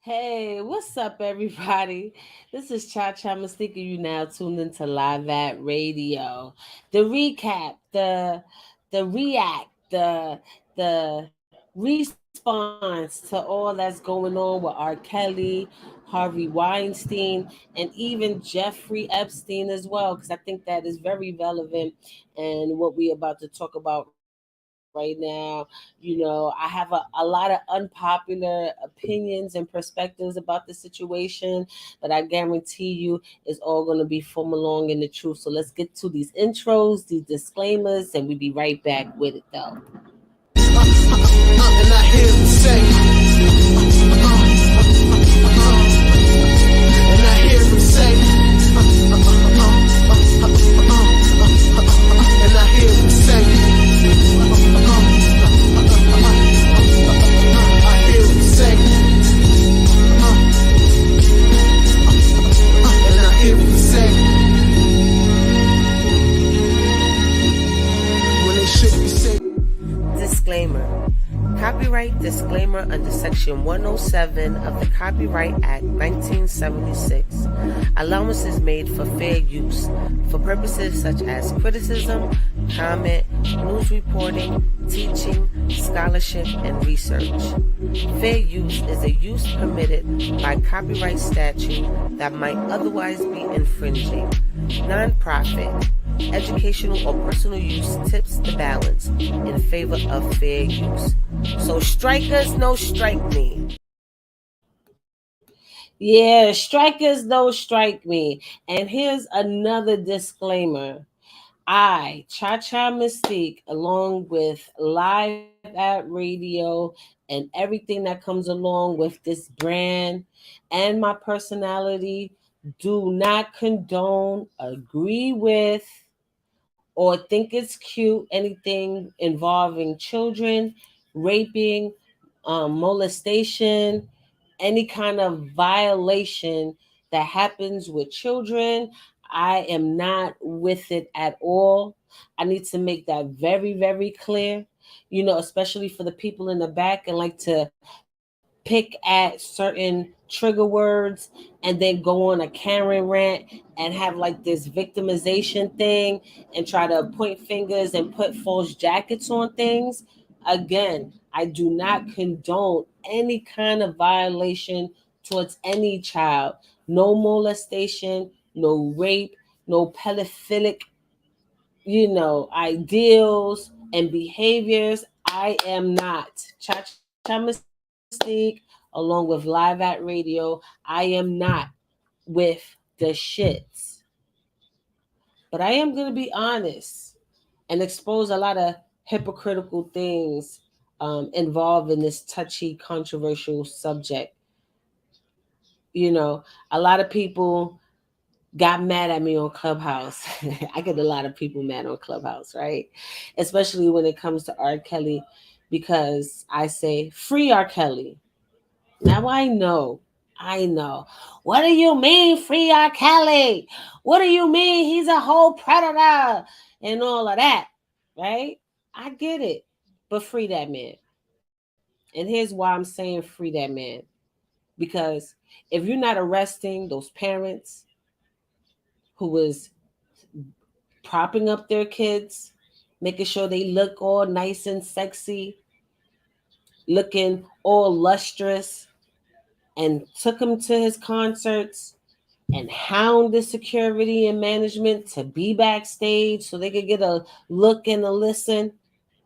Hey, what's up, everybody? This is Cha Cha Mystique. You now tuned into Live at Radio. The recap, the react, the response to all that's going on with R. Kelly, Harvey Weinstein, and even Jeffrey Epstein as well, because I think that is very relevant and what we about to talk about right now. I have a lot of unpopular opinions and perspectives about the situation, but I guarantee you it's all going to be from along in the truth. So let's get to these intros, these disclaimers, and we'll be right back with it though. And I hear them say, and I hear them say, and I hear them say, I hear them say, and I hear them say, when they should be saying. Disclaimer. Copyright disclaimer under Section 107 of the Copyright Act 1976. Allowance is made for fair use for purposes such as criticism, comment, news reporting, teaching, scholarship, and research. Fair use is a use permitted by copyright statute that might otherwise be infringing. Non-profit, educational, or personal use tips the balance in favor of fair use. So strikers, no strike me. Yeah, strikers, no strike me. And here's another disclaimer. I, Cha Cha Mystique, along with Live at Radio and everything that comes along with this brand and my personality, do not condone, agree with, or think it's cute anything involving children, raping, molestation, any kind of violation that happens with children. I am not with it at all. I need to make that very, very clear, especially for the people in the back and like to pick at certain trigger words and then go on a Karen rant and have like this victimization thing and try to point fingers and put false jackets on things. Again, I do not condone any kind of violation towards any child. No molestation, no rape, no pedophilic, ideals and behaviors. I am not. Cha Cha Mystique, along with Live at Radio, I am not with the shits. But I am going to be honest and expose a lot of hypocritical things involved in this touchy, controversial subject. A lot of people got mad at me on Clubhouse. I get a lot of people mad on Clubhouse, right? Especially when it comes to R. Kelly, because I say, free R. Kelly. Now I know. What do you mean, free R. Kelly? What do you mean he's a whole predator and all of that, right? I get it, but free that man. And here's why I'm saying free that man. Because if you're not arresting those parents who was propping up their kids, making sure they look all nice and sexy, looking all lustrous, and took him to his concerts and hound the security and management to be backstage so they could get a look and a listen,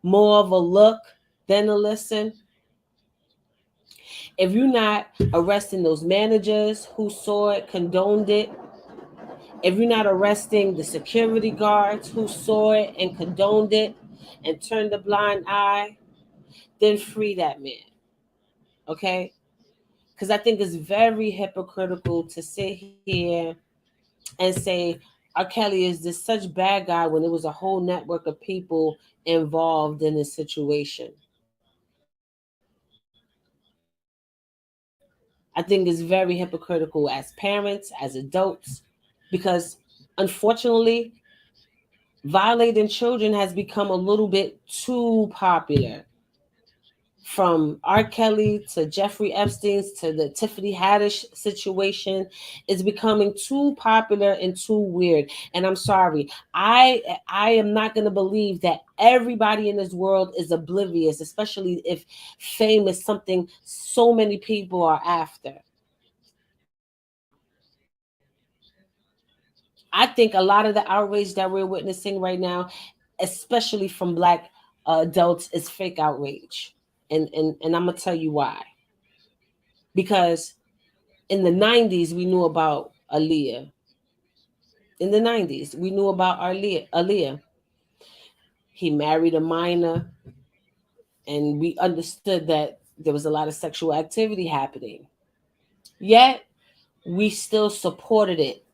more of a look than a listen. If you're not arresting those managers who saw it, condoned it, if you're not arresting the security guards who saw it and condoned it and turned a blind eye, then free that man. Okay? Because I think it's very hypocritical to sit here and say R. Kelly is this such bad guy when there was a whole network of people involved in this situation. I think it's very hypocritical as parents, as adults, because unfortunately, violating children has become a little bit too popular from R. Kelly to Jeffrey Epstein's to the Tiffany Haddish situation is becoming too popular and too weird. And I'm sorry, I am not going to believe that everybody in this world is oblivious, especially if fame is something so many people are after. I think a lot of the outrage that we're witnessing right now, especially from black adults, is fake outrage. And I'm gonna tell you why. Because in the 90s we knew about Aaliyah. In the 90s we knew about Aaliyah. He married a minor, and we understood that there was a lot of sexual activity happening. Yet we still supported it.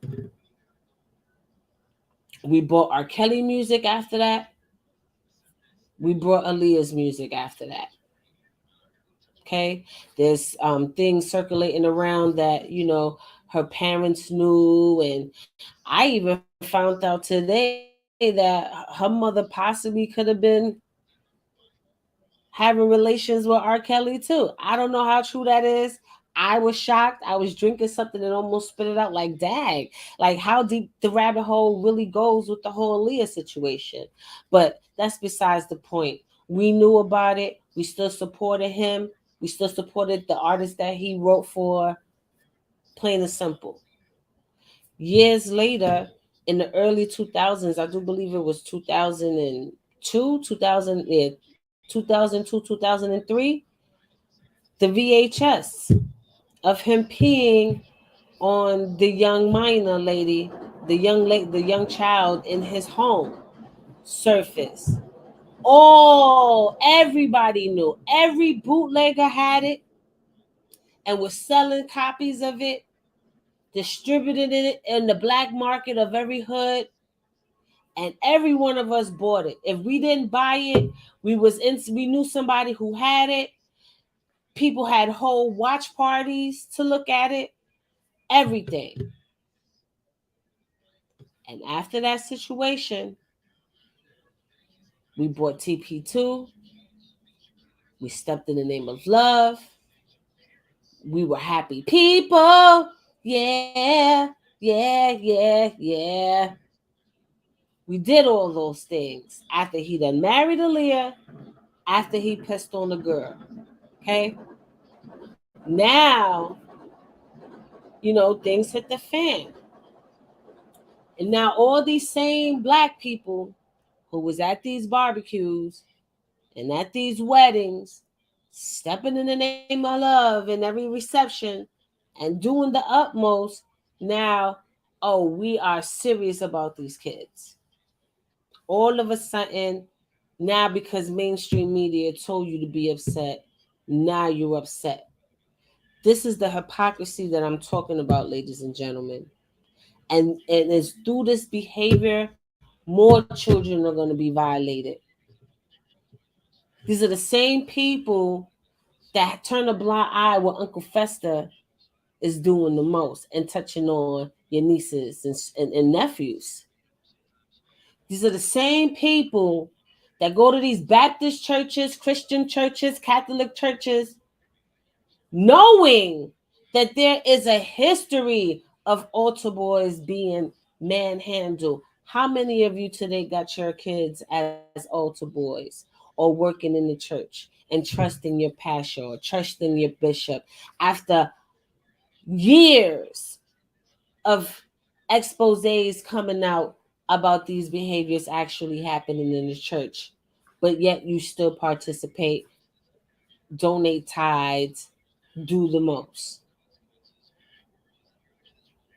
We bought R. Kelly music after that. We brought Aaliyah's music after that. Okay, there's things circulating around that her parents knew, and I even found out today that her mother possibly could have been having relations with R. Kelly too. I don't know how true that is. I was shocked. I was drinking something and almost spit it out like, dag. Like how deep the rabbit hole really goes with the whole Leah situation. But that's besides the point. We knew about it. We still supported him. We still supported the artist that he wrote for, plain and simple. Years later, in the early 2000s, I do believe it was 2002, 2000, yeah, 2002, 2003, the VHS of him peeing on the young minor lady, the young child in his home surface. Oh, everybody knew. Every bootlegger had it and was selling copies of it, distributed it in the black market of every hood, and every one of us bought it. If we didn't buy it, we knew somebody who had it. People had whole watch parties to look at it, everything. And after that situation, we bought TP2. We stepped in the name of love. We were happy people. Yeah, yeah, yeah, yeah. We did all those things after he done married Aaliyah, after he pissed on the girl. Okay? Now, things hit the fan. And now all these same black people who was at these barbecues and at these weddings, stepping in the name of love in every reception and doing the utmost, now, oh, we are serious about these kids. All of a sudden, now because mainstream media told you to be upset, now you're upset. This is the hypocrisy that I'm talking about, ladies and gentlemen. And it's through this behavior, more children are going to be violated. These are the same people that turn a blind eye when Uncle Fester is doing the most and touching on your nieces and nephews. These are the same people that go to these Baptist churches, Christian churches, Catholic churches, knowing that there is a history of altar boys being manhandled. How many of you today got your kids as altar boys or working in the church and trusting your pastor or trusting your bishop after years of exposés coming out about these behaviors actually happening in the church, but yet you still participate, donate tithes, do the most?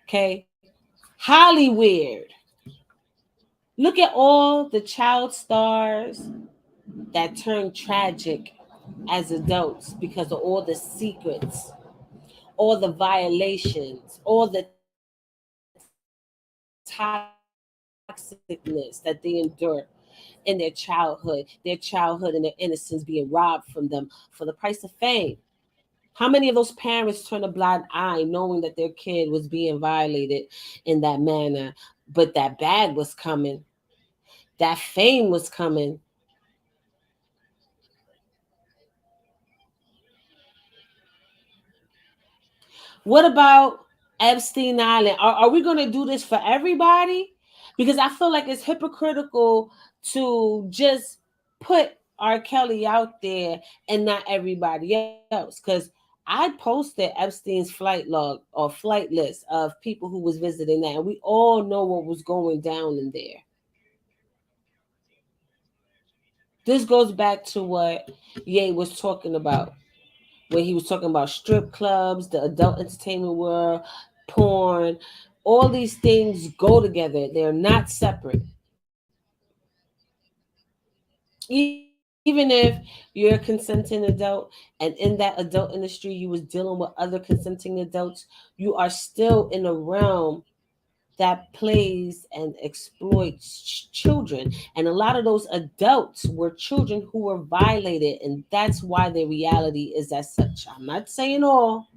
Okay? Highly weird. Look at all the child stars that turn tragic as adults because of all the secrets, all the violations, all the toxicness that they endure in their childhood and their innocence being robbed from them for the price of fame. How many of those parents turn a blind eye knowing that their kid was being violated in that manner, but that bag was coming, that fame was coming? What about Epstein Island? Are we going to do this for everybody? Because I feel like it's hypocritical to just put R. Kelly out there and not everybody else. Because I posted Epstein's flight log or flight list of people who was visiting that, and we all know what was going down in there. This goes back to what Ye was talking about, where he was talking about strip clubs, the adult entertainment world, porn. All these things go together. They're not separate. Even if you're a consenting adult and in that adult industry you was dealing with other consenting adults, you are still in a realm that plays and exploits children. And a lot of those adults were children who were violated, and that's why their reality is as such. I'm not saying all,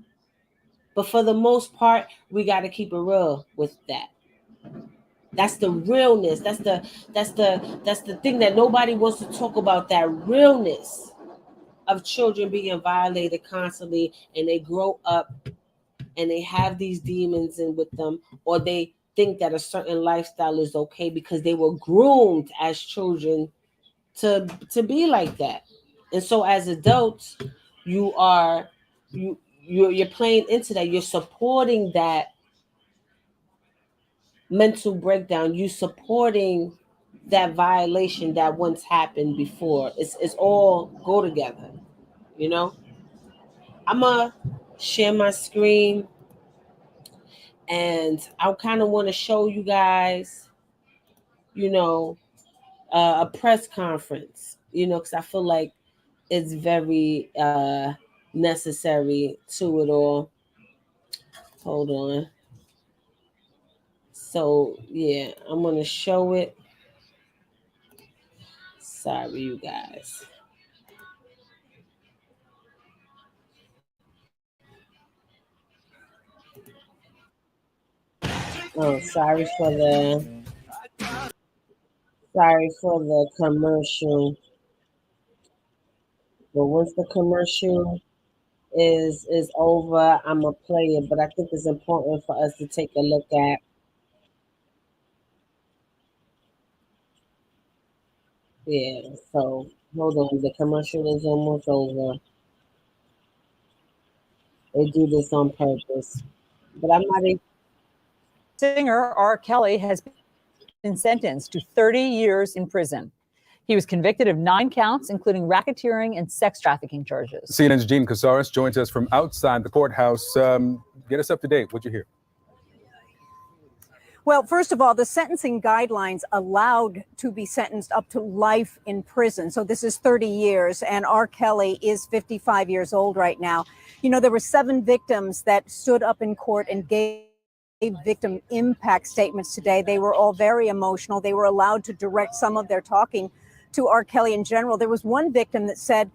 but for the most part, we got to keep it real with that. That's the realness. That's the thing that nobody wants to talk about. That realness of children being violated constantly, and they grow up and they have these demons in with them, or they think that a certain lifestyle is okay because they were groomed as children to be like that. And so as adults, you are you're playing into that. You're supporting that mental breakdown. You supporting that violation that once happened before. It's all go together, you know. I'm gonna share my screen, and I kind of want to show you guys, you know, a press conference, you know, because I feel like it's very necessary to it all. Hold on. So yeah, I'm gonna show it. Sorry, you guys. Oh, sorry for the commercial. But once the commercial is over, I'm gonna play it. But I think it's important for us to take a look at. Yeah. So hold on, the commercial is almost over. They do this on purpose. But I'm not. Singer R. Kelly has been sentenced to 30 years in prison. He was convicted of 9 counts, including racketeering and sex trafficking charges. CNN's Gene Casares joins us from outside the courthouse. Get us up to date. What'd you hear? Well, first of all, the sentencing guidelines allowed to be sentenced up to life in prison. So this is 30 years, and R. Kelly is 55 years old right now. You know, there were 7 victims that stood up in court and gave victim impact statements today. They were all very emotional. They were allowed to direct some of their talking to R. Kelly in general. There was one victim that said,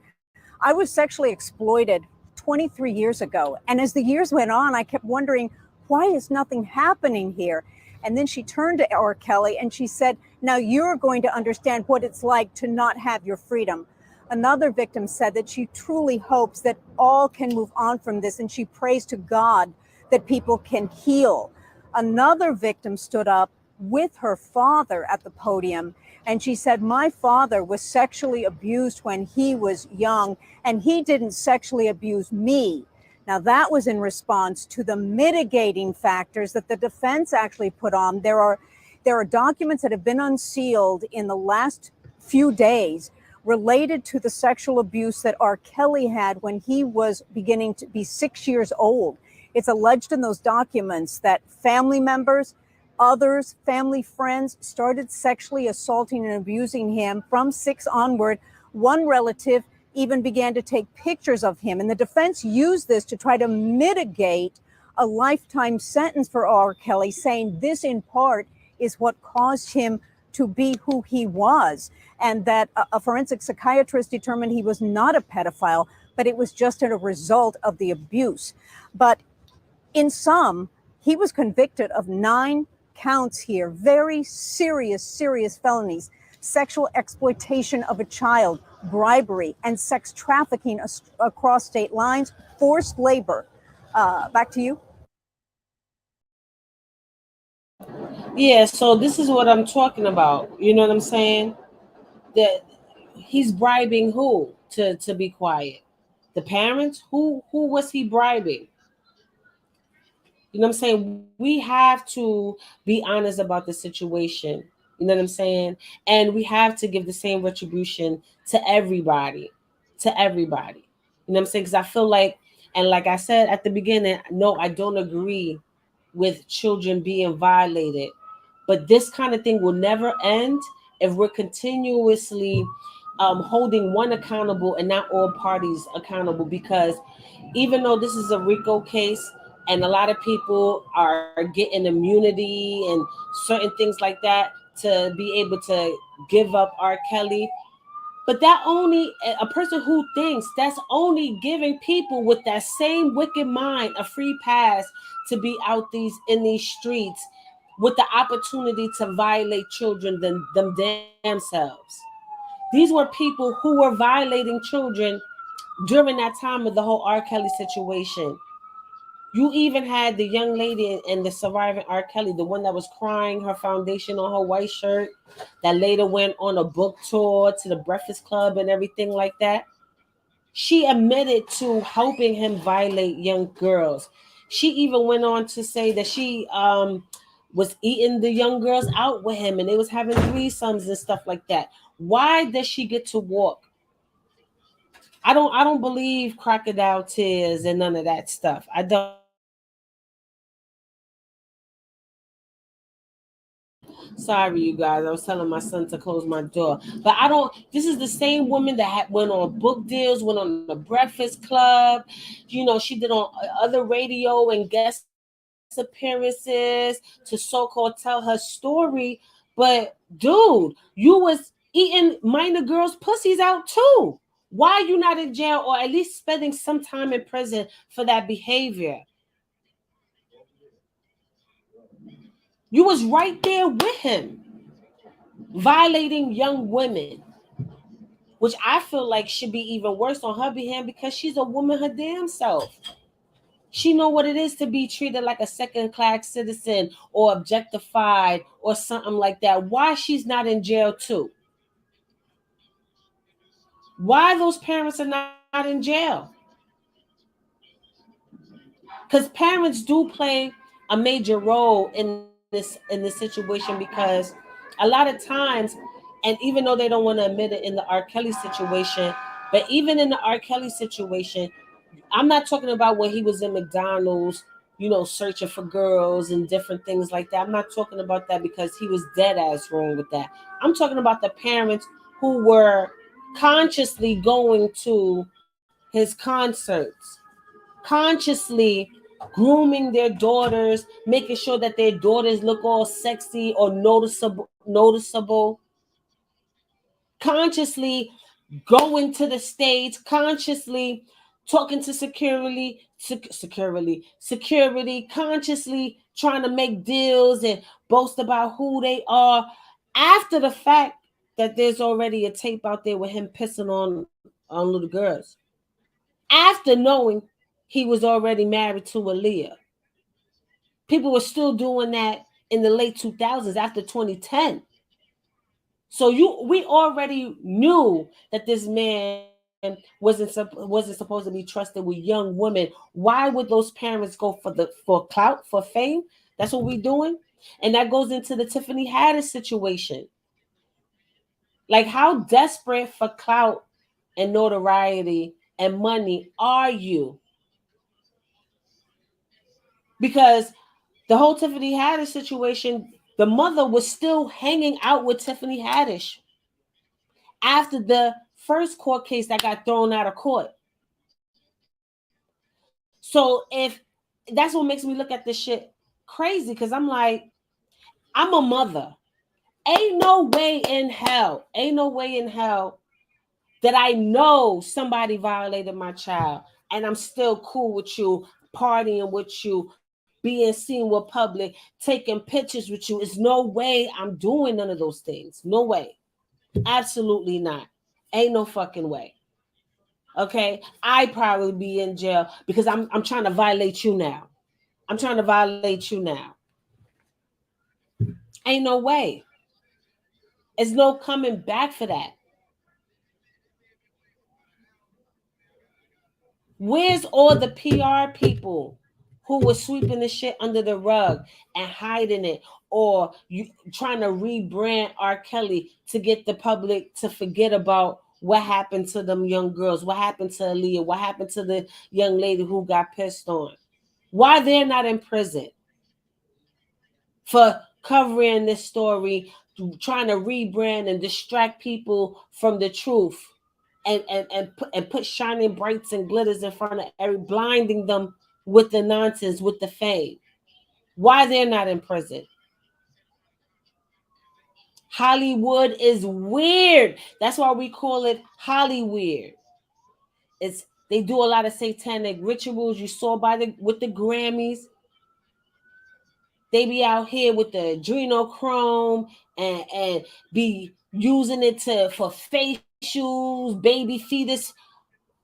"I was sexually exploited 23 years ago. And as the years went on, I kept wondering, why is nothing happening here?" And then she turned to R. Kelly and she said, "Now you're going to understand what it's like to not have your freedom." Another victim said that she truly hopes that all can move on from this, and she prays to God that people can heal. Another victim stood up with her father at the podium, and she said, "My father was sexually abused when he was young, and he didn't sexually abuse me." Now, that was in response to the mitigating factors that the defense actually put on. There are documents that have been unsealed in the last few days related to the sexual abuse that R. Kelly had when he was beginning to be 6 years old. It's alleged in those documents that family members, others, family friends started sexually assaulting and abusing him from 6 onward. One relative even began to take pictures of him. And the defense used this to try to mitigate a lifetime sentence for R. Kelly, saying this in part is what caused him to be who he was, and that a forensic psychiatrist determined he was not a pedophile, but it was just a result of the abuse. But in sum, he was convicted of 9 counts here, very serious felonies: sexual exploitation of a child, bribery, and sex trafficking across state lines, forced labor, Back to you. Yeah, so this is what I'm talking about. You know what I'm saying? That he's bribing who to be quiet? The parents? Who was he bribing? You know what I'm saying? We have to be honest about the situation. You know what I'm saying? And we have to give the same retribution to everybody. To everybody. You know what I'm saying? Because I feel like, and like I said at the beginning, no, I don't agree with children being violated. But this kind of thing will never end if we're continuously holding one accountable and not all parties accountable. Because even though this is a RICO case and a lot of people are getting immunity and certain things like that to be able to give up R. Kelly, but that only a person who thinks that's only giving people with that same wicked mind a free pass to be out these streets with the opportunity to violate children them damn selves. These were people who were violating children during that time of the whole R. Kelly situation. You even had the young lady and the surviving R. Kelly, the one that was crying her foundation on her white shirt, that later went on a book tour to the Breakfast Club and everything like that. She admitted to helping him violate young girls. She even went on to say that she was eating the young girls out with him and they was having threesomes and stuff like that. Why does she get to walk? I don't believe crocodile tears and none of that stuff. I don't. Sorry, you guys. I was telling my son to close my door, but I don't. This is the same woman that went on book deals, went on the Breakfast Club. You know, she did on other radio and guest appearances to so-called tell her story. But dude, you was eating minor girls' pussies out too. Why are you not in jail or at least spending some time in prison for that behavior? You was right there with him, violating young women, which I feel like should be even worse on her behalf because she's a woman her damn self. She know what it is to be treated like a second class citizen or objectified or something like that. Why she's not in jail too? Why those parents are not in jail? Because parents do play a major role in this situation because a lot of times, and even though they don't want to admit it in the R. Kelly situation, but even in the R. Kelly situation, I'm not talking about when he was in McDonald's, you know, searching for girls and different things like that. I'm not talking about that because he was dead ass wrong with that. I'm talking about the parents who were consciously going to his concerts, consciously grooming their daughters, making sure that their daughters look all sexy or noticeable, consciously going to the stage, consciously talking to security, consciously trying to make deals and boast about who they are after the fact that there's already a tape out there with him pissing on little girls. After knowing he was already married to Aaliyah. People were still doing that in the late 2000s after 2010. So we already knew that this man wasn't supposed to be trusted with young women. Why would those parents go for clout, for fame? That's what we doing. And that goes into the Tiffany Haddish situation. Like, how desperate for clout and notoriety and money are you? Because the whole Tiffany Haddish situation, the mother was still hanging out with Tiffany Haddish after the first court case that got thrown out of court. So if that's what makes me look at this shit crazy, because I'm like, I'm a mother. Ain't no way in hell that I know somebody violated my child and I'm still cool with you, partying with you, being seen with public, taking pictures with you. It's no way I'm doing none of those things. No way. Absolutely not. Ain't no fucking way. Okay, I probably be in jail because I'm trying to violate you now. I'm trying to violate you now. Ain't no way. There's no coming back for that. Where's all the PR people who were sweeping the shit under the rug and hiding it, or you trying to rebrand R. Kelly to get the public to forget about what happened to them young girls, what happened to Aaliyah, what happened to the young lady who got pissed on? Why they're not in prison for covering this story, trying to rebrand and distract people from the truth, and put shining brights and glitters in front of every, blinding them with the nonsense, with the fame. Why they're not in prison? Hollywood is weird. That's why we call it Hollyweird. It's they do a lot of satanic rituals. You saw by the with the Grammys. They be out here with the adrenochrome and be using it to for facials, baby fetus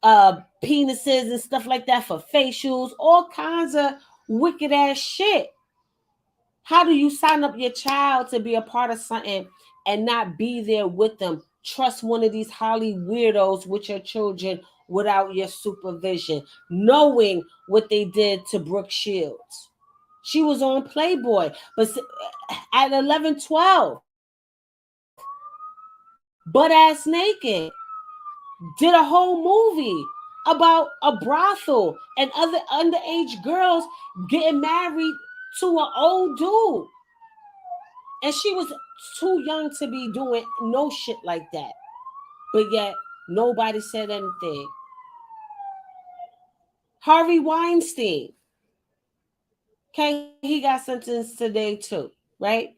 penises and stuff like that for facials, all kinds of wicked ass shit. How do you sign up your child to be a part of something and not be there with them? Trust one of these Holly weirdos with your children without your supervision, knowing what they did to Brooke Shields. She was on Playboy, but at 11, 12, butt ass naked, did a whole movie about a brothel and other underage girls getting married to an old dude. And she was too young to be doing no shit like that. But yet, nobody said anything. Harvey Weinstein. Okay, he got sentenced today too, right?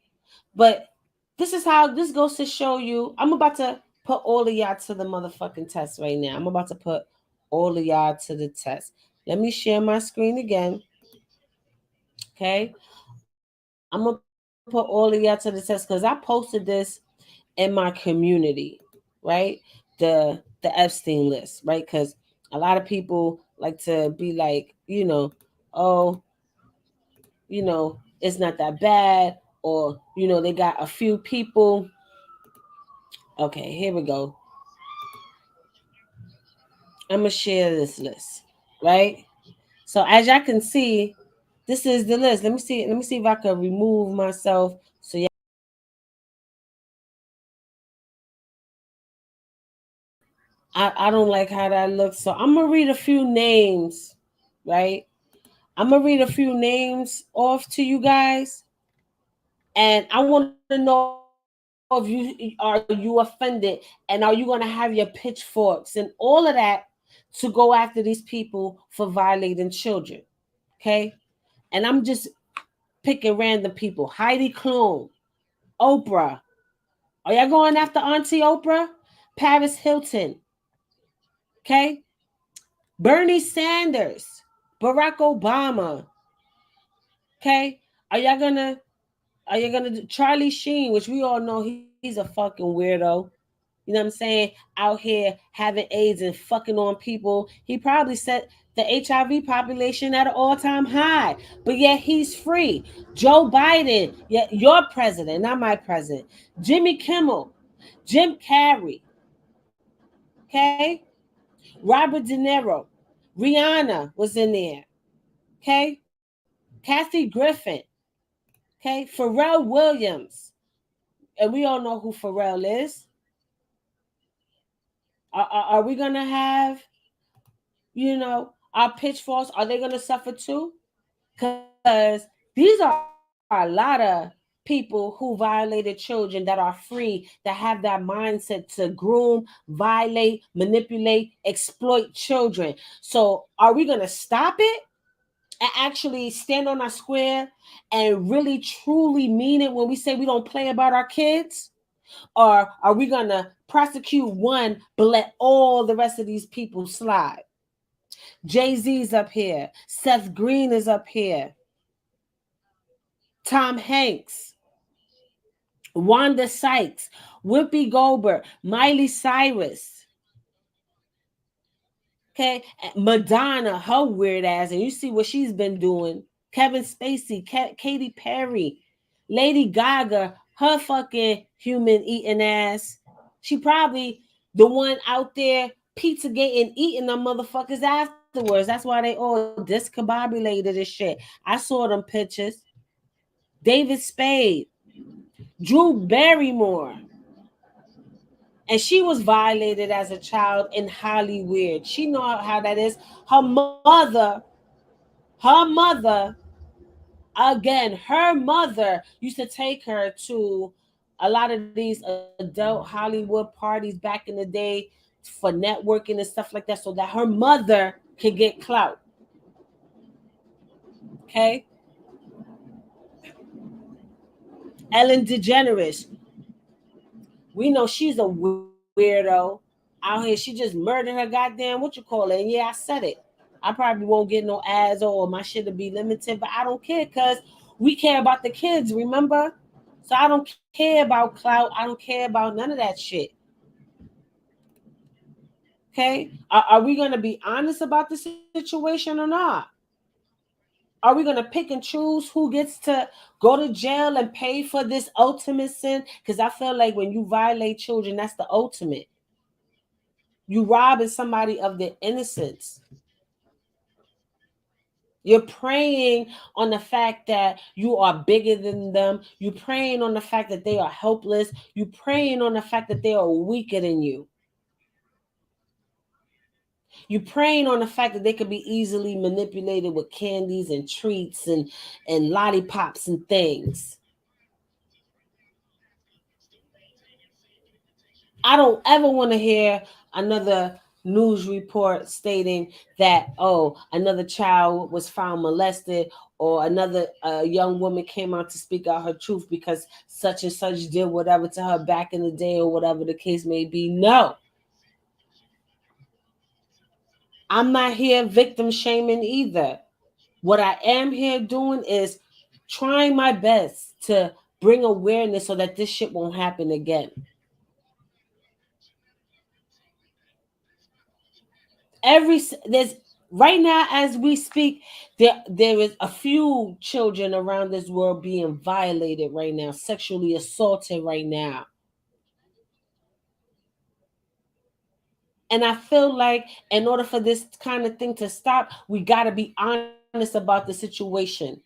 But this is how this goes to show you. I'm about to put all of y'all to the motherfucking test right now. I'm about to put all of y'all to the test. Let me share my screen again. Okay. I'm gonna put all of y'all to the test because I posted this in my community, right? The Epstein list, right? Because a lot of people like to be like, oh, it's not that bad, or they got a few people. Okay, here we go. I'm gonna share this list, right? So as y'all can see, this is the list. Let me see. Let me see if I can remove myself. So yeah, I don't like how that looks. So I'm gonna read a few names, right? I'm gonna read a few names off to you guys, and I want to know if you offended, and are you gonna have your pitchforks and all of that to go after these people for violating children? Okay, and I'm just picking random people. Heidi Klum, Oprah. Are y'all going after Auntie Oprah? Paris Hilton. Okay, Bernie Sanders, Barack Obama. Okay, are y'all gonna do Charlie Sheen, which we all know he's a fucking weirdo. You know what I'm saying? Out here having AIDS and fucking on people. He probably set the HIV population at an all-time high, but yet he's free. Joe Biden, yet your president, not my president. Jimmy Kimmel, Jim Carrey, okay? Robert De Niro, Rihanna was in there, okay? Kathy Griffin, okay? Pharrell Williams, and we all know who Pharrell is. Are we gonna have, our pitchforks? Are they gonna suffer too? Because these are a lot of people who violated children that are free, that have that mindset to groom, violate, manipulate, exploit children. So are we gonna stop it and actually stand on our square and really truly mean it when we say we don't play about our kids? Or are we going to prosecute one but let all the rest of these people slide? Jay-Z's up here. Seth Green is up here. Tom Hanks. Wanda Sykes. Whoopi Goldberg. Miley Cyrus. Okay, Madonna, her weird ass, and you see what she's been doing. Kevin Spacey, Katy Perry, Lady Gaga, her fucking human eating ass. She probably the one out there pizza getting eating them motherfuckers afterwards. That's why they all discombobulated and shit. I saw them pictures. David Spade, Drew Barrymore, and she was violated as a child in Hollywood. She know how that is. Her mother, again, her mother used to take her to a lot of these adult Hollywood parties back in the day for networking and stuff like that, so that her mother could get clout. Okay, Ellen DeGeneres, we know she's a weirdo out here. She just murdered her goddamn what you call it. And yeah, I said it. I probably won't get no ads or my shit will be limited, but I don't care because we care about the kids, remember? So I don't care about clout. I don't care about none of that shit. Okay? Are we going to be honest about the situation or not? Are we going to pick and choose who gets to go to jail and pay for this ultimate sin? Because I feel like when you violate children, that's the ultimate. You robbing somebody of their innocence. You're preying on the fact that you are bigger than them. You're preying on the fact that they are helpless. You're preying on the fact that they are weaker than you. You're preying on the fact that they could be easily manipulated with candies and treats and lollipops and things. I don't ever want to hear another news report stating that, oh, another child was found molested, or another young woman came out to speak out her truth because such and such did whatever to her back in the day, or whatever the case may be. No, I'm not here victim shaming either. What I am here doing is trying my best to bring awareness so that this shit won't happen again. There's right now as we speak, there is a few children around this world being violated right now, sexually assaulted right now. And I feel like in order for this kind of thing to stop, we got to be honest about the situation.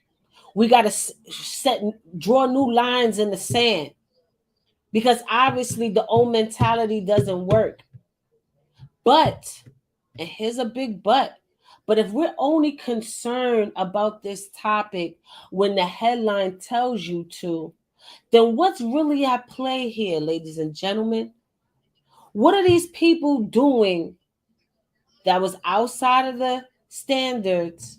We got to draw new lines in the sand, because obviously the old mentality doesn't work. But, and here's a big but if we're only concerned about this topic when the headline tells you to, then what's really at play here, ladies and gentlemen? What are these people doing that was outside of the standards?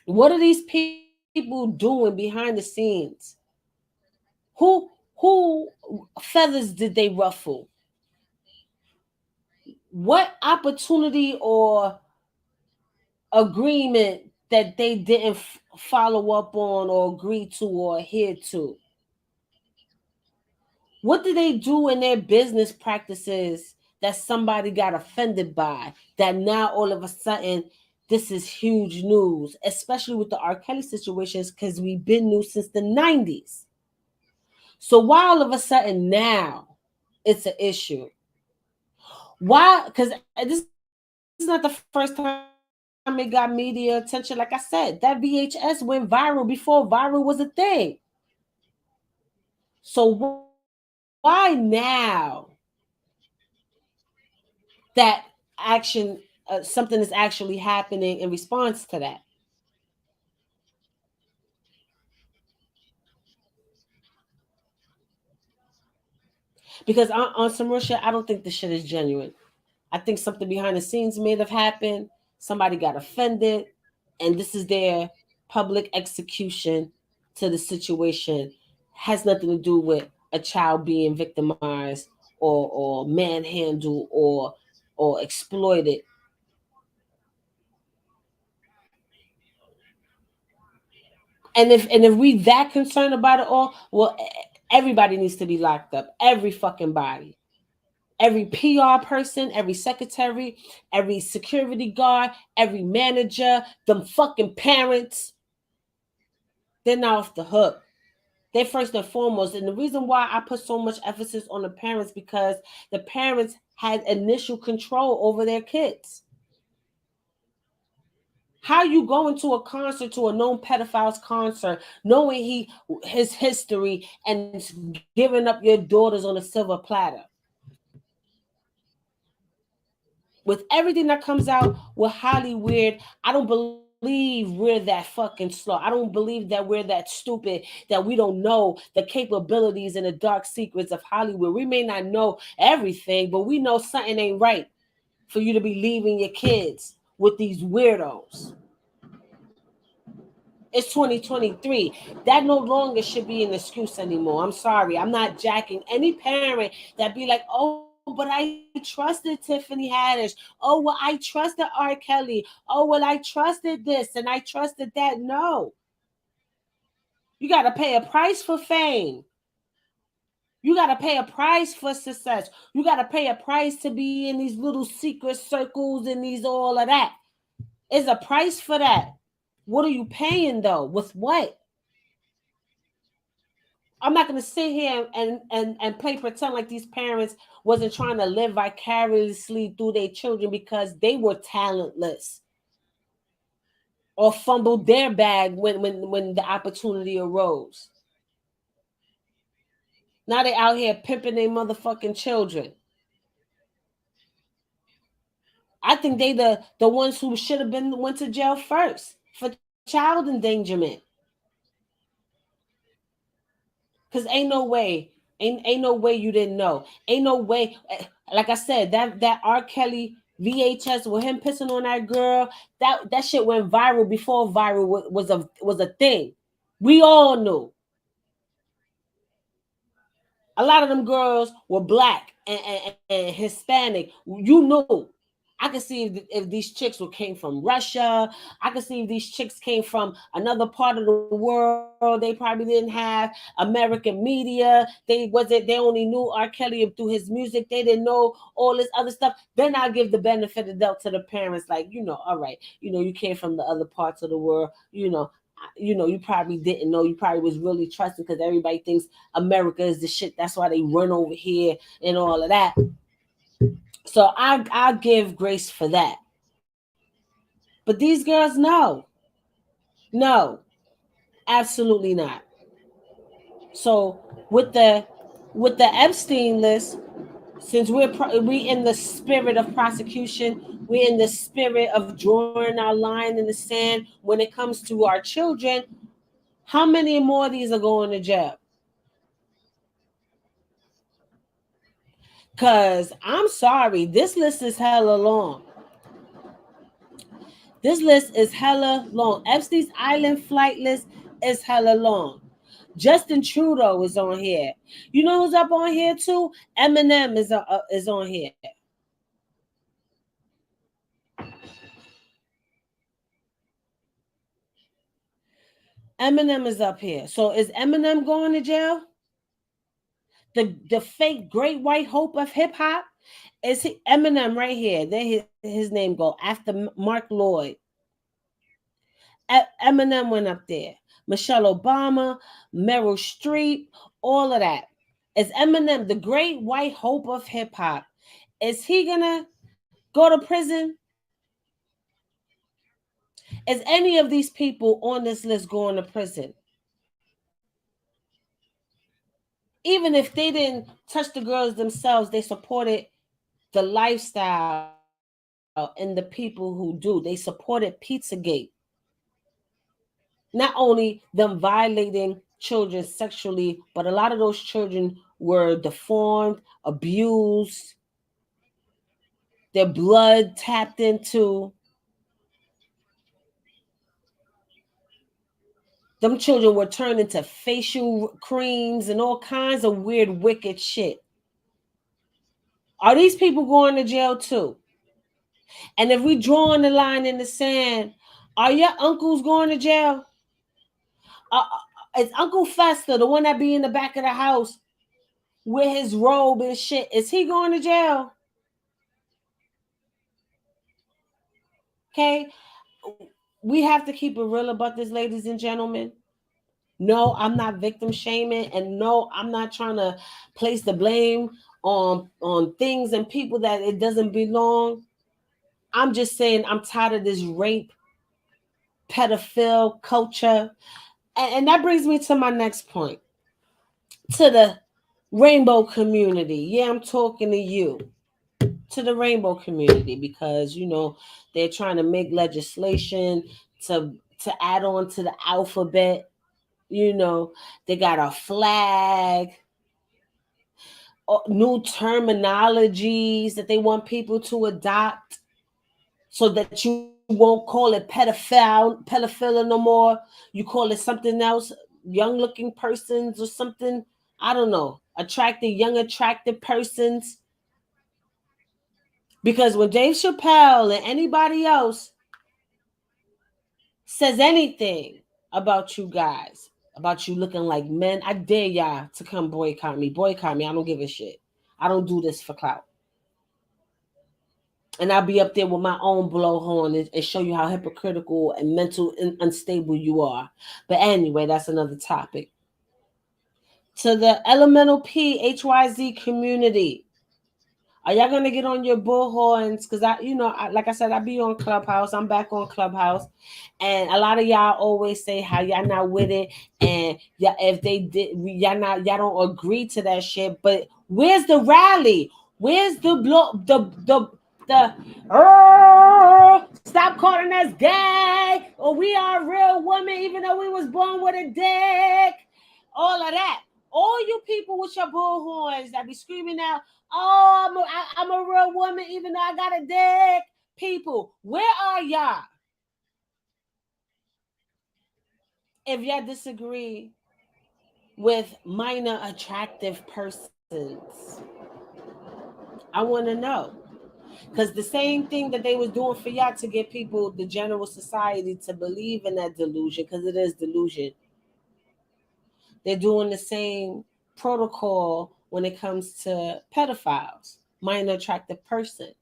What are these people doing behind the scenes? Who feathers did they ruffle? What opportunity or agreement that they didn't follow up on or agree to or adhere to? What did they do in their business practices that somebody got offended by, that now all of a sudden this is huge news, especially with the RKelly situations, because we've been new since the 90s. So why all of a sudden now it's an issue? Why? Because this is not the first time it got media attention. Like I said, that VHS went viral before viral was a thing. So why now that action, something is actually happening in response to that? Because on some real shit, I don't think this shit is genuine. I think something behind the scenes may have happened. Somebody got offended, and this is their public execution to the situation. Has nothing to do with a child being victimized or manhandled or exploited. And if we that concerned about it all, well, everybody needs to be locked up. Every fucking body. Every PR person, every secretary, every security guard, every manager, them fucking parents, they're not off the hook. They're first and foremost. And the reason why I put so much emphasis on the parents, because the parents had initial control over their kids. How you going to a concert, to a known pedophile's concert, knowing his history, and giving up your daughters on a silver platter? With everything that comes out with highly weird, I don't believe we're that fucking slow. I don't believe that we're that stupid that we don't know the capabilities and the dark secrets of Hollywood. We may not know everything, but we know something ain't right for you to be leaving your kids with these weirdos. It's 2023. That no longer should be an excuse anymore. I'm sorry. I'm not jacking any parent that be like, oh, but I trusted Tiffany Haddish. Oh, well, I trusted R. Kelly. Oh, well, I trusted this and I trusted that. No. You got to pay a price for fame. You got to pay a price for success. You got to pay a price to be in these little secret circles and these all of that. There's a price for that. What are you paying though? With what? I'm not going to sit here and play pretend like these parents wasn't trying to live vicariously through their children because they were talentless or fumbled their bag when the opportunity arose. Now they out here pimping their motherfucking children. I think they the ones who should have been went to jail first for child endangerment. Cause ain't no way you didn't know. Ain't no way. Like I said, that R. Kelly VHS with him pissing on that girl, that shit went viral before viral was a thing. We all knew. A lot of them girls were black and Hispanic. You knew. I could see if these chicks came from Russia. I could see if these chicks came from another part of the world. They probably didn't have American media. They only knew R. Kelly through his music. They didn't know all this other stuff. Then I'll give the benefit of the doubt to the parents, like, all right, you came from the other parts of the world, you probably didn't know. You probably was really trusting because everybody thinks America is the shit. That's why they run over here and all of that. So I give grace for that. But these girls, no, absolutely not. So with the Epstein list, since we in the spirit of prosecution, we're in the spirit of drawing our line in the sand when it comes to our children. How many more of these are going to jail? Because I'm sorry, this list is hella long. This list is hella long. Epstein's Island flight list is hella long. Justin Trudeau is on here. You know who's up on here too? Eminem is on here. Eminem is up here. So is Eminem going to jail? The fake great white hope of hip hop is Eminem right here. There his name go after Mark Lloyd. Eminem went up there. Michelle Obama, Meryl Streep, all of that. Is Eminem the great white hope of hip hop? Is he gonna go to prison? Is any of these people on this list going to prison? Even if they didn't touch the girls themselves, they supported the lifestyle and the people who do. They supported Pizzagate. Not only them violating children sexually, but a lot of those children were deformed, abused, their blood tapped into. Them children were turned into facial creams and all kinds of weird, wicked shit. Are these people going to jail too? And if we drawing the line in the sand, are your uncles going to jail? Is Uncle Fester, the one that be in the back of the house, with his robe and shit, is he going to jail? Okay, we have to keep it real about this, ladies and gentlemen. No, I'm not victim shaming, and no, I'm not trying to place the blame on things and people that it doesn't belong. I'm just saying I'm tired of this rape, pedophile culture. And that brings me to my next point. To the rainbow community. Yeah, I'm talking to you. To the rainbow community, because they're trying to make legislation to add on to the alphabet. They got a flag, new terminologies that they want people to adopt, so that you won't call it pedophilia no more. You call it something else, young looking persons or something. I don't know, attractive persons. Because when Dave Chappelle and anybody else says anything about you guys, about you looking like men, I dare y'all to come boycott me. Boycott me. I don't give a shit. I don't do this for clout. And I'll be up there with my own blowhorn and show you how hypocritical and mental and unstable you are. But anyway, that's another topic. To the elemental PHYZ community, are y'all gonna get on your bullhorns? Because like I said, I be on Clubhouse. I'm back on Clubhouse, and a lot of y'all always say how y'all not with it, and if they did, y'all don't agree to that shit. But where's the rally? Where's the stop calling us gay, or we are real women even though we was born with a dick? All of that. All you people with your bullhorns that be screaming out, "Oh, I'm a real woman even though I got a dick." People, where are y'all? If y'all disagree with minor attractive persons, I want to know. Because the same thing that they was doing for y'all to get people, the general society, to believe in that delusion, because it is delusion, they're doing the same protocol when it comes to pedophiles, minor attractive person.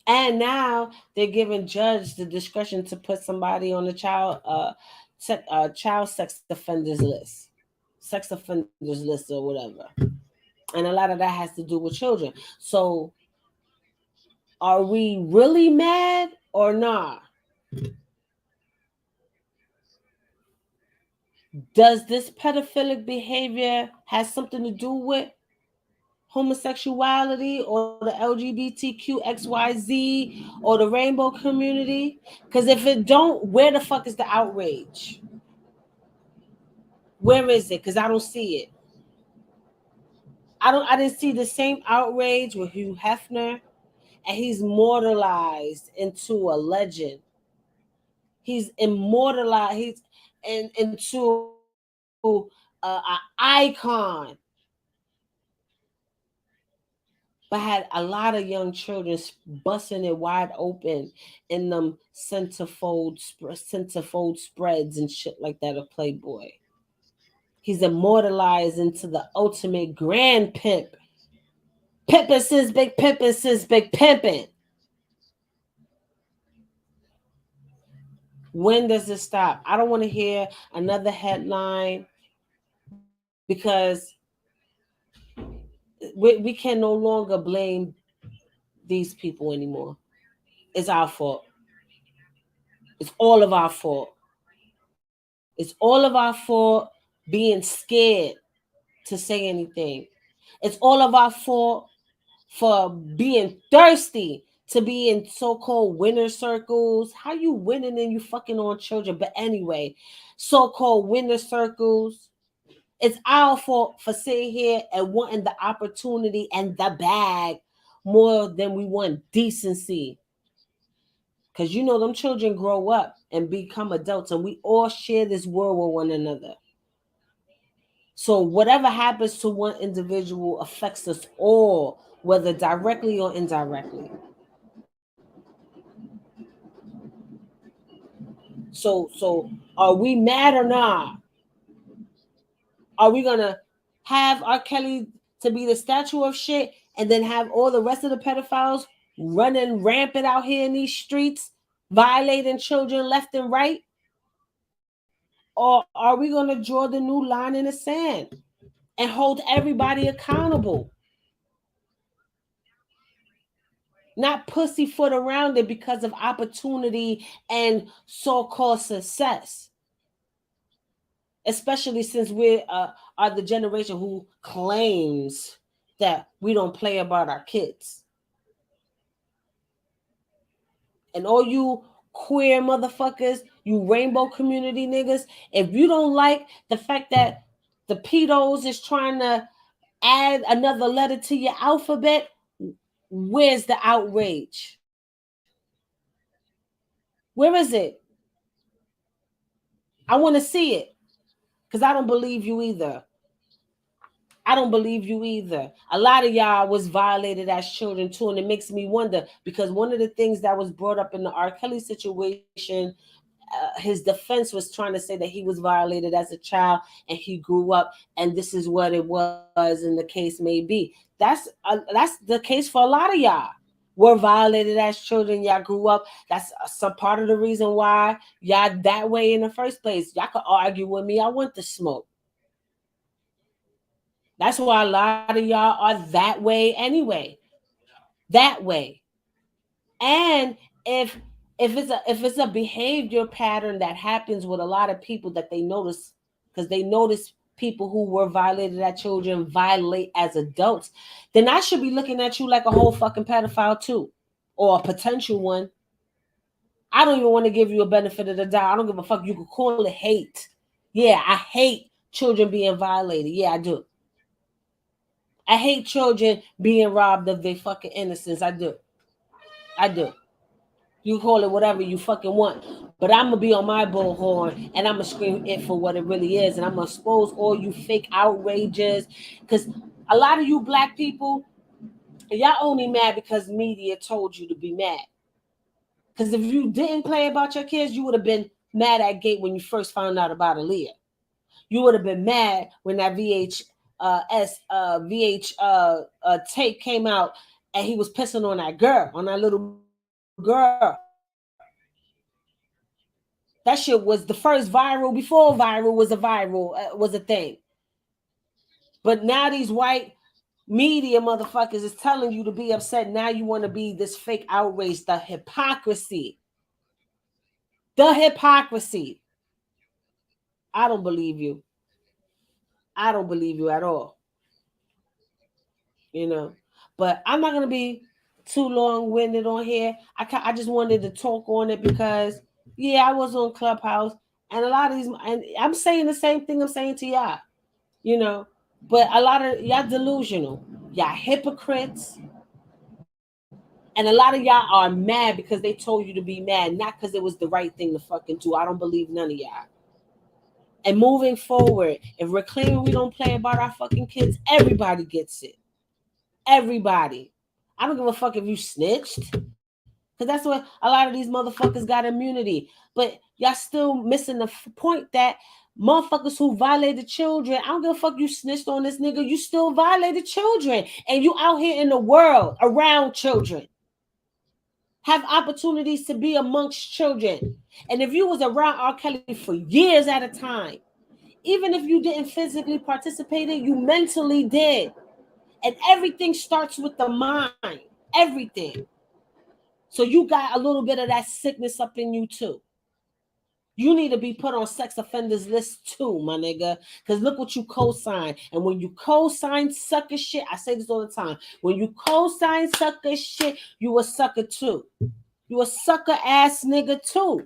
And now they're giving judge the discretion to put somebody on the child sex offenders list or whatever. And a lot of that has to do with children. So are we really mad or not? Does this pedophilic behavior has something to do with homosexuality or the LGBTQXYZ or the rainbow community? Because if it don't, where the fuck is the outrage? Where is it? Because I don't see it. I didn't see the same outrage with Hugh Hefner, and he's immortalized into a legend. He's immortalized. He's into an icon. But had a lot of young children busting it wide open in them centerfold spreads and shit like that of Playboy. He's immortalized into the ultimate grand pimp. Pimpin' sis, big pimpin', sis, big pimpin'. When does it stop? I don't want to hear another headline, because we can no longer blame these people anymore. It's our fault. It's all of our fault. It's all of our fault being scared to say anything. It's all of our fault for being thirsty to be in so-called winner circles. How you winning and you fucking on children? But anyway, so-called winner circles. It's our fault for sitting here and wanting the opportunity and the bag more than we want decency. Because them children grow up and become adults, and we all share this world with one another. So whatever happens to one individual affects us all, whether directly or indirectly. So are we mad or not? Are we gonna have R. Kelly to be the statue of shit, and then have all the rest of the pedophiles running rampant out here in these streets, violating children left and right? Or are we going to draw the new line in the sand and hold everybody accountable? Not pussyfoot around it because of opportunity and so-called success. Especially since we are the generation who claims that we don't play about our kids. And all you queer motherfuckers, you rainbow community niggas, if you don't like the fact that the pedos is trying to add another letter to your alphabet, where's the outrage? Where is it? I want to see it, because I don't believe you either. I don't believe you either. A lot of y'all was violated as children too, and it makes me wonder, because one of the things that was brought up in the R. Kelly situation, his defense was trying to say that he was violated as a child and he grew up, and this is what it was, and the case may be. That's the case for a lot of y'all. Were violated as children, y'all grew up. That's some part of the reason why y'all that way in the first place. Y'all could argue with me. I want the smoke. That's why a lot of y'all are that way anyway. That way. And if it's a behavior pattern that happens with a lot of people that they notice, because they notice people who were violated as children violate as adults, then I should be looking at you like a whole fucking pedophile too, or a potential one. I don't even want to give you a benefit of the doubt. I don't give a fuck. You could call it hate. Yeah, I hate children being violated. Yeah, I do. I hate children being robbed of their fucking innocence. I do. I do. You call it whatever you fucking want. But I'm going to be on my bullhorn and I'm going to scream it for what it really is. And I'm going to expose all you fake outrages. Because a lot of you black people, y'all only mad because media told you to be mad. Because if you didn't play about your kids, you would have been mad at Gate when you first found out about Aaliyah. You would have been mad when that VH tape came out and he was pissing on that girl, on that little girl. That shit was the first viral, before viral was a thing. But now these white media motherfuckers is telling you to be upset. Now you want to be this fake outrage. The hypocrisy. The hypocrisy. I don't believe you. I don't believe you at all. You know, but I'm not going to be too long-winded on here. I just wanted to talk on it because, yeah, I was on Clubhouse, and a lot of these, and I'm saying the same thing I'm saying to y'all, you know, but a lot of y'all delusional, y'all hypocrites, and a lot of y'all are mad because they told you to be mad, not because it was the right thing to fucking do. I don't believe none of y'all. And moving forward, if we're claiming we don't play about our fucking kids, everybody gets it. Everybody. I don't give a fuck if you snitched. Because that's what a lot of these motherfuckers got immunity. But y'all still missing the point that motherfuckers who violated children, I don't give a fuck you snitched on this nigga, you still violated children. And you out here in the world around children. Have opportunities to be amongst children. And if you was around R. Kelly for years at a time, even if you didn't physically participate in it, you mentally did. And everything starts with the mind. Everything. So you got a little bit of that sickness up in you too. You need to be put on sex offenders list too, my nigga. Because look what you co-sign. And when you co-sign sucker shit, I say this all the time. When you co-sign sucker shit, you a sucker too. You a sucker ass nigga too.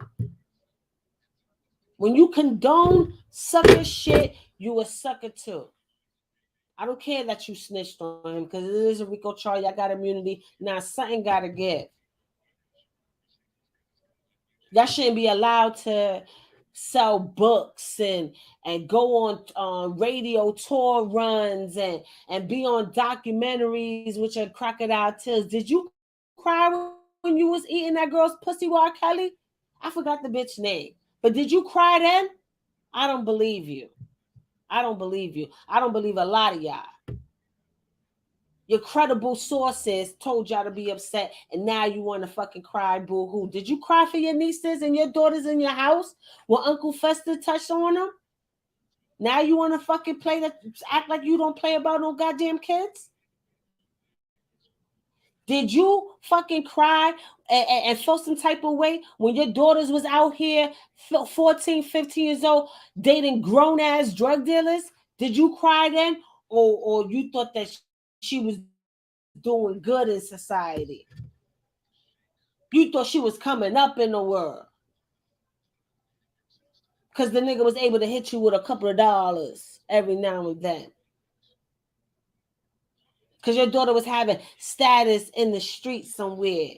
When you condone sucker shit, you a sucker too. I don't care that you snitched on him because it is a RICO charge. Y'all got immunity. Now something got to give. Y'all shouldn't be allowed to sell books and go on radio tour runs and be on documentaries which are crocodile tears. Did you cry when you was eating that girl's pussy, R. Kelly? I forgot the bitch name. But did you cry then? I don't believe you. I don't believe you. I don't believe a lot of y'all. Your credible sources told y'all to be upset, and now you want to fucking cry boo-hoo. Did you cry for your nieces and your daughters in your house when Uncle Fester touched on them? Now you want to fucking act like you don't play about no goddamn kids? Did you fucking cry and feel some type of way when your daughters was out here 14, 15 years old dating grown-ass drug dealers? Did you cry then? Or you thought that she was doing good in society? You thought she was coming up in the world because the nigga was able to hit you with a couple of dollars every now and then. Because your daughter was having status in the street somewhere.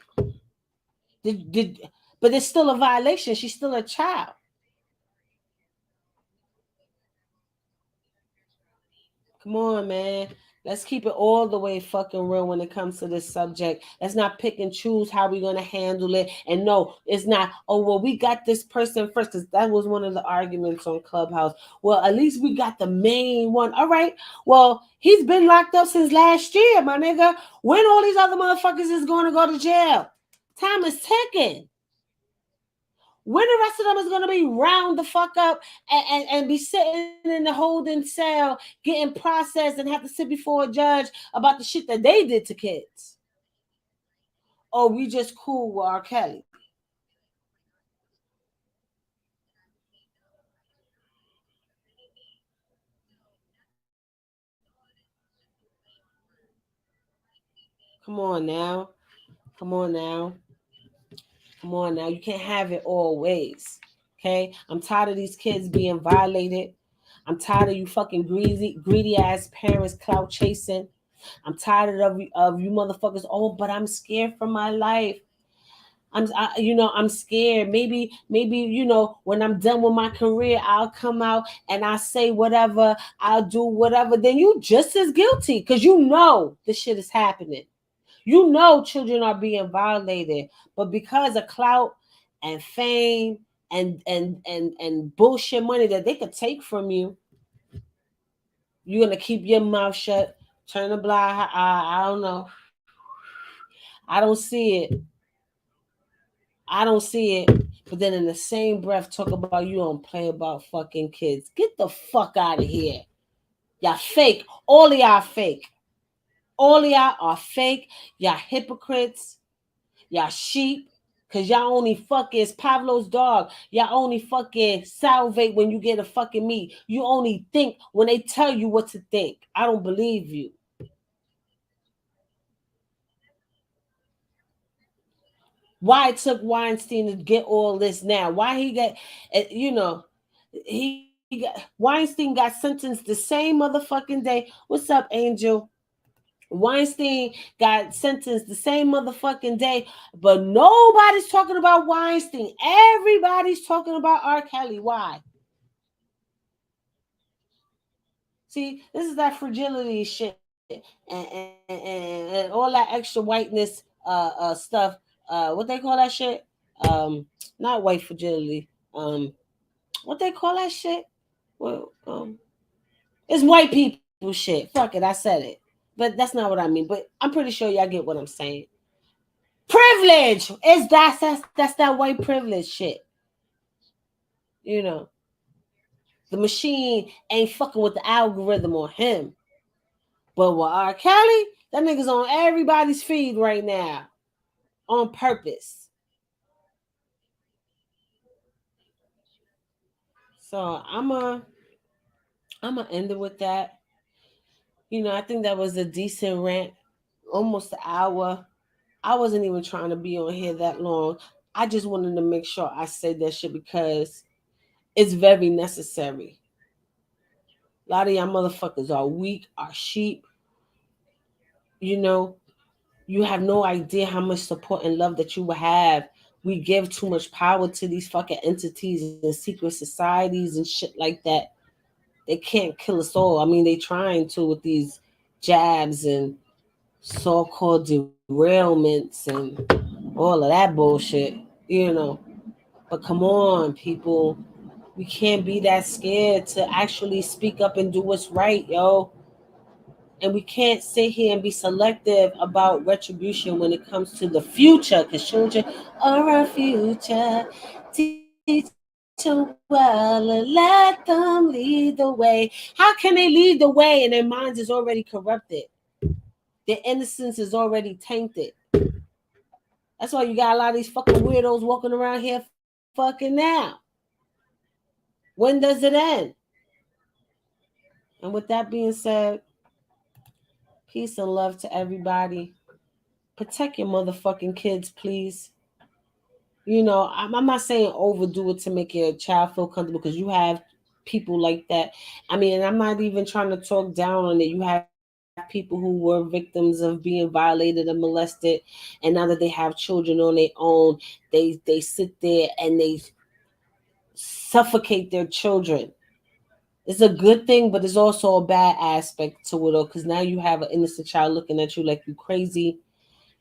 But it's still a violation. She's still a child. Come on, man. Let's keep it all the way fucking real when it comes to this subject. Let's not pick and choose how we're going to handle it. And no, it's not, oh, well, we got this person first, because that was one of the arguments on Clubhouse. Well, at least we got the main one. All right. Well, he's been locked up since last year, my nigga. When all these other motherfuckers is going to go to jail? Time is ticking. When the rest of them is going to be round the fuck up and be sitting in the holding cell getting processed and have to sit before a judge about the shit that they did to kids? Oh, we just cool with RKelly. Come on now. Come on now. Come on now. You can't have it always. Okay? I'm tired of these kids being violated. I'm tired of you fucking greedy ass parents clout chasing. I'm tired of you motherfuckers. Oh, but I'm scared for my life. I'm scared. Maybe, when I'm done with my career, I'll come out and I'll say whatever. I'll do whatever. Then you just as guilty because you know this shit is happening. You know children are being violated, but because of clout and fame and bullshit money that they could take from you, you're gonna keep your mouth shut, turn a blind eye. I don't know. I don't see it. I don't see it. But then in the same breath, talk about you don't play about fucking kids. Get the fuck out of here. Y'all fake. All of y'all fake. All of y'all are fake. Y'all hypocrites. Y'all sheep. Because y'all only fucking, it's Pavlov's dog. Y'all only fucking salivate when you get a fucking meat. You only think when they tell you what to think. I don't believe you. Why it took Weinstein to get all this now? Why he got, Weinstein got sentenced the same motherfucking day. What's up, Angel? Weinstein got sentenced the same motherfucking day, but nobody's talking about Weinstein. Everybody's talking about RKelly. Why? See, this is that fragility shit and all that extra whiteness stuff. What they call that shit? Not white fragility. What they call that shit? Well, it's white people shit. Fuck it, I said it. But that's not what I mean. But I'm pretty sure y'all get what I'm saying. Privilege is that's that white privilege shit. The machine ain't fucking with the algorithm on him. But with RKelly, that nigga's on everybody's feed right now. On purpose. So I'm gonna end it with that. I think that was a decent rant. Almost an hour. I wasn't even trying to be on here that long. I just wanted to make sure I said that shit because it's very necessary. A lot of y'all motherfuckers are weak, are sheep. You have no idea how much support and love that you will have. We give too much power to these fucking entities and secret societies and shit like that. They can't kill us all. I mean, they trying to with these jabs and so-called derailments and all of that bullshit. But come on, people. We can't be that scared to actually speak up and do what's right, yo. And we can't sit here and be selective about retribution when it comes to the future, because children are our future. Teach them well and let them lead the way. How can they lead the way and their minds is already corrupted? Their innocence is already tainted. That's why you got a lot of these fucking weirdos walking around here fucking now. When does it end? And with that being said, peace and love to everybody. Protect your motherfucking kids, please. You know, I'm not saying overdo it to make your child feel comfortable, because you have people like that. I mean, and I'm not even trying to talk down on it. You have people who were victims of being violated and molested, and now that they have children on their own, they sit there and they suffocate their children. It's a good thing, but there's also a bad aspect to it, because now you have an innocent child looking at you like you crazy.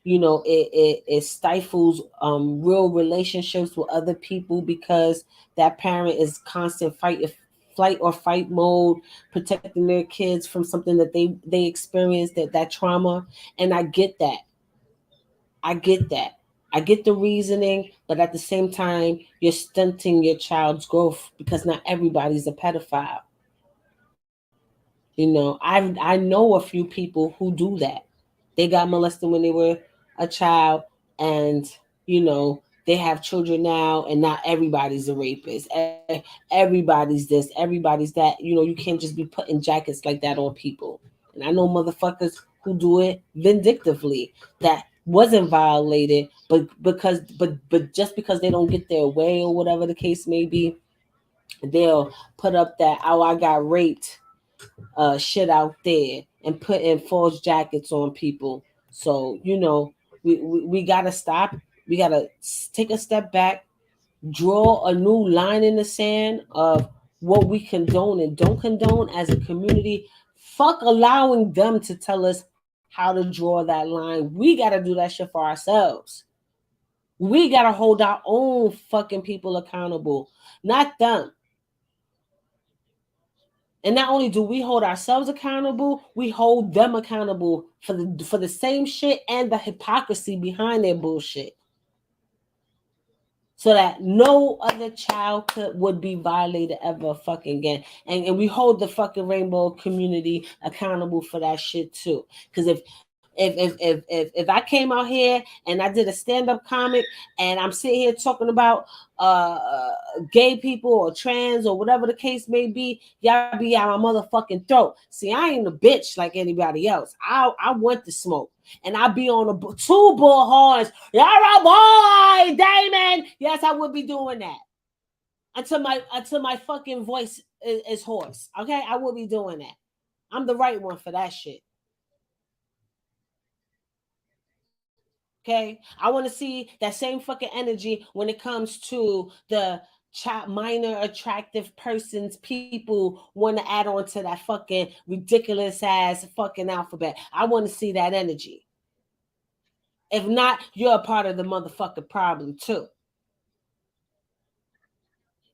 You know, it stifles real relationships with other people, because that parent is constant flight or fight mode, protecting their kids from something that they experienced, that trauma. And I get that I get the reasoning, but at the same time you're stunting your child's growth, because not everybody's a pedophile. You know, I know a few people who do that. They got molested when they were a child, and you know, they have children now, and not everybody's a rapist. Everybody's this, everybody's that. You know, you can't just be putting jackets like that on people. And I know motherfuckers who do it vindictively, that wasn't violated, but just because they don't get their way or whatever the case may be, they'll put up that, oh, I got raped shit out there, and putting false jackets on people. So, you know, we got to stop. We got to take a step back, draw a new line in the sand of what we condone and don't condone as a community. Fuck allowing them to tell us how to draw that line. We got to do that shit for ourselves. We got to hold our own fucking people accountable, not them. And not only do we hold ourselves accountable, we hold them accountable for the same shit and the hypocrisy behind their bullshit. So that no other child would be violated ever fucking again. And we hold the fucking rainbow community accountable for that shit too. Because if I came out here and I did a stand-up comic, and I'm sitting here talking about gay people or trans or whatever the case may be, y'all be out my motherfucking throat. See, I ain't a bitch like anybody else. I want the smoke. And I be on two bullhorns. You're a boy, Damon. Yes, I would be doing that until my fucking voice is hoarse. Okay, I will be doing that. I'm the right one for that shit. Okay, I want to see that same fucking energy when it comes to the minor attractive persons. People want to add on to that fucking ridiculous ass fucking alphabet. I want to see that energy. If not, you're a part of the motherfucking problem too.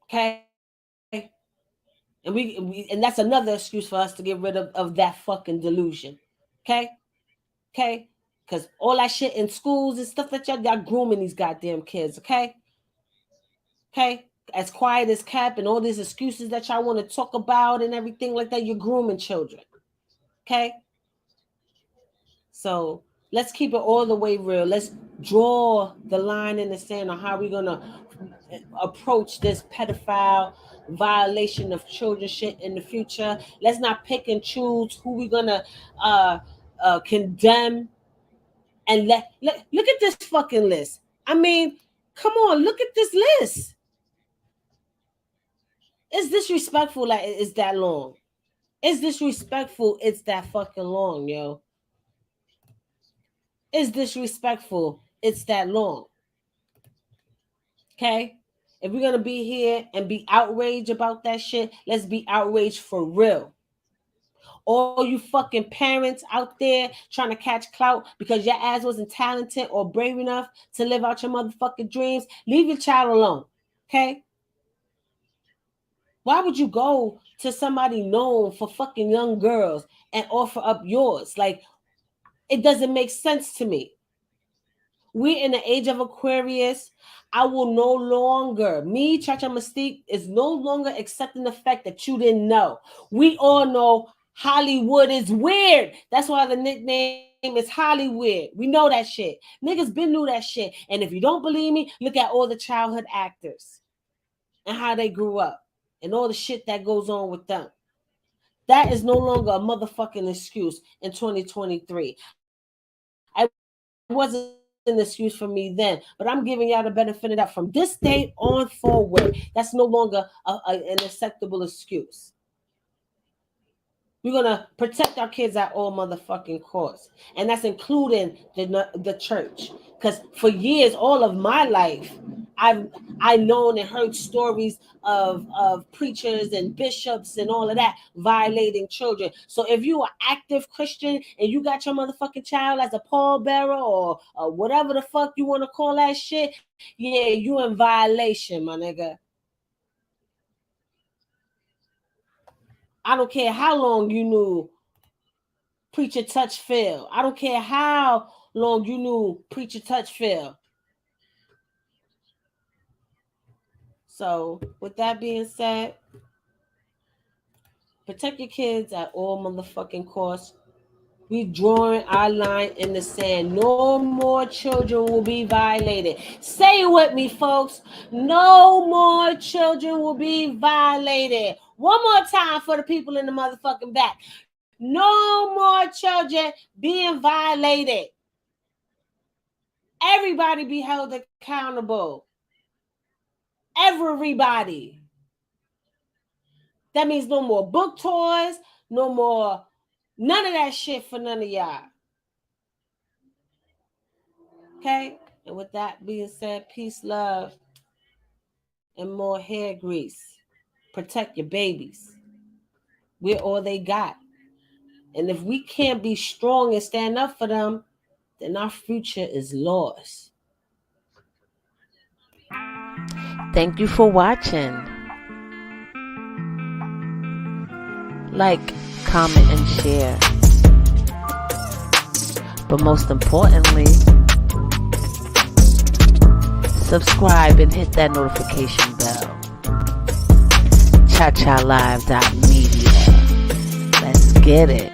Okay? And and that's another excuse for us to get rid of that fucking delusion. Okay? Okay? Because all that shit in schools and stuff that y'all grooming these goddamn kids, okay? Okay? As quiet as kept, and all these excuses that y'all want to talk about and everything like that, you're grooming children. Okay? So let's keep it all the way real. Let's draw the line in the sand on how we're going to approach this pedophile violation of children shit in the future. Let's not pick and choose who we're going to condemn. And look at this fucking list. I mean, come on, look at this list. It's disrespectful that it's that long. It's disrespectful it's that fucking long, yo. It's disrespectful it's that long. Okay? If we're going to be here and be outraged about that shit, let's be outraged for real. All you fucking parents out there trying to catch clout because your ass wasn't talented or brave enough to live out your motherfucking dreams, leave your child alone. Okay? Why would you go to somebody known for fucking young girls and offer up yours? Like, it doesn't make sense to me. We're in the age of Aquarius. I will no longer, me, Chacha Mystique, is no longer accepting the fact that you didn't know. We all know Hollywood is weird. That's why the nickname is Hollywood. We know that shit. Niggas been knew that shit. And if you don't believe me, look at all the childhood actors and how they grew up and all the shit that goes on with them. That is no longer a motherfucking excuse in 2023. I wasn't an excuse for me then, but I'm giving y'all the benefit of that from this day on forward. That's no longer an acceptable excuse. We're going to protect our kids at all motherfucking costs. And that's including the church. Because for years, all of my life, I've known and heard stories of preachers and bishops and all of that violating children. So if you are active Christian and you got your motherfucking child as a pallbearer or whatever the fuck you want to call that shit, yeah, you in violation, my nigga. I don't care how long you knew Preacher Touchfield. I don't care how long you knew Preacher Touchfield. So, with that being said, protect your kids at all motherfucking costs. We drawing our line in the sand. No more children will be violated. Say it with me, folks. No more children will be violated. One more time for the people in the motherfucking back. No more children being violated. Everybody be held accountable. Everybody. That means no more book toys, no more, none of that shit for none of y'all. Okay? And with that being said, peace, love, and more hair grease. Protect your babies. We're all they got. And if we can't be strong and stand up for them, then our future is lost. Thank you for watching. Like, comment, and share. But most importantly, subscribe and hit that notification bell. ChaChaLive.media. Let's get it.